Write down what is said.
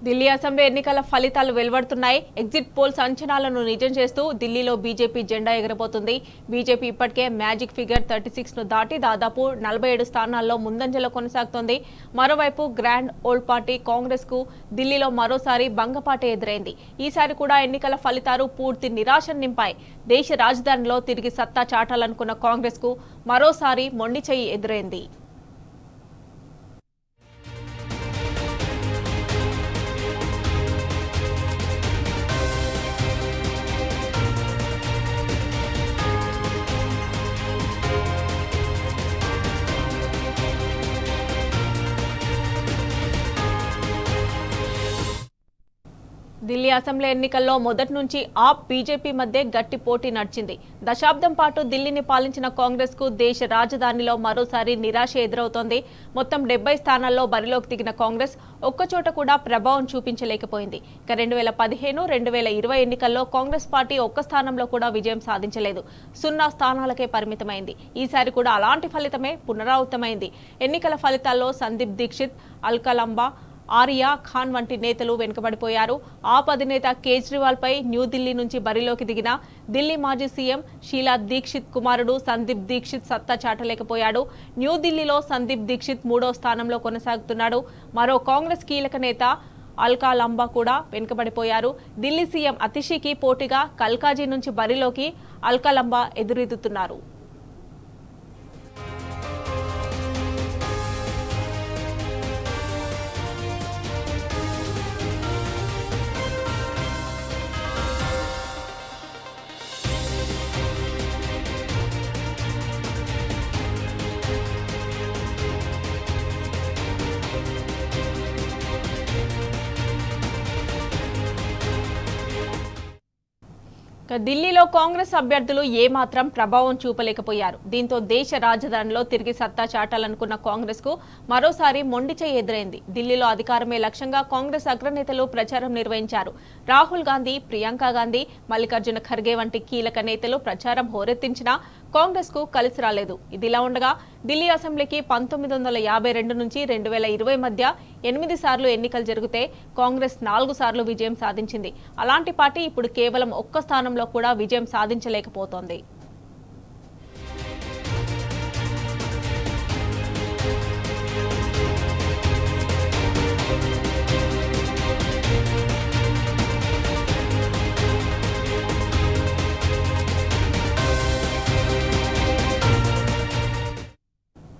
Delhi assembly ఎన్నికల ఫలితాలు వెలువడుతున్నాయి. Exit polls అంచనాలను నిజం చేస్తూ ఢిల్లీలో బీజేపీ జెండా ఎగరబోతుంది. బీజేపీ ఇప్పటికే మ్యాజిక్ ఫిగర్ 36ను దాటి దాదాపు 47 స్థానాల్లో ముందంజలో కొనసాగుతోంది. మరోవైపు గ్రాండ్ ఓల్డ్ పార్టీ కాంగ్రెస్ కు ఢిల్లీలో మరోసారి భంగపాటే ఎదురైంది. ఈసారి కూడా ఎన్నికల ఫలితాలు పూర్తి నిరాశను నింపాయి. దేశ రాజధానిలో తిరిగి సత్తా చాటాలనుకున్న కాంగ్రెస్ కు మరోసారి మొండి చెయ్యి ఎదురైంది. ఢిల్లీ అసెంబ్లీ ఎన్నికల్లో మొదటి నుంచి ఆప్ బీజేపీ మధ్య గట్టి పోటీ నడిచింది. దశాబ్దం పాటు ఢిల్లీని పాలించిన కాంగ్రెస్ కు దేశ రాజధానిలో మరోసారి నిరాశ ఎదురవుతోంది. మొత్తం 70 స్థానాల్లో బరిలోకి దిగిన కాంగ్రెస్ ఒక్కచోట కూడా ప్రభావం చూపించలేకపోయింది. ఇక 2015, 2020 ఎన్నికల్లో కాంగ్రెస్ పార్టీ ఒక్క స్థానంలో కూడా విజయం సాధించలేదు. 0 స్థానాలకే పరిమితమైంది. ఈసారి కూడా అలాంటి ఫలితమే పునరావృతమైంది. ఎన్నికల ఫలితాల్లో సందీప్ దీక్షిత్, అల్కాలంబా, ఆరియా ఖాన్ వంటి నేతలు వెనుకబడిపోయారు. ఆప్ అధినేత కేజ్రీవాల్ పై న్యూఢిల్లీ నుంచి బరిలోకి దిగిన ఢిల్లీ మాజీ సీఎం షీలా దీక్షిత్ కుమారుడు సందీప్ దీక్షిత్ సత్తా చాటలేకపోయాడు. న్యూఢిల్లీలో సందీప్ దీక్షిత్ 3వ స్థానంలో కొనసాగుతున్నాడు. మరో కాంగ్రెస్ కీలక నేత అల్కాలంబా కూడా వెనుకబడిపోయారు. ఢిల్లీ సీఎం అతిషికి పోటీగా కల్కాజీ నుంచి బరిలోకి అల్కాలంబా ఎదురెదుతున్నారు. ఢిల్లీలో కాంగ్రెస్ అభ్యర్థులు ఏమాత్రం ప్రభావం చూపలేకపోయారు. దీంతో దేశ రాజధానిలో తిరిగి సత్తా చాటాలనుకున్న కాంగ్రెస్ కు మరోసారి మొండి చెయ్యి ఎదురైంది. ఢిల్లీలో అధికారమే లక్ష్యంగా కాంగ్రెస్ అగ్రనేతలు ప్రచారం నిర్వహించారు. రాహుల్ గాంధీ, ప్రియాంక గాంధీ, మల్లికార్జున ఖర్గే వంటి కీలక నేతలు ప్రచారం హోరెత్తించినా కాంగ్రెస్ కు కలిసి రాలేదు. ఇదిలా ఉండగా ఢిల్లీ అసెంబ్లీకి 1952 నుంచి 2020 మధ్య 8 సార్లు ఎన్నికలు జరిగితే కాంగ్రెస్ 4 సార్లు విజయం సాధించింది. అలాంటి పార్టీ ఇప్పుడు కేవలం ఒక్క స్థానంలో కూడా విజయం సాధించలేకపోతోంది.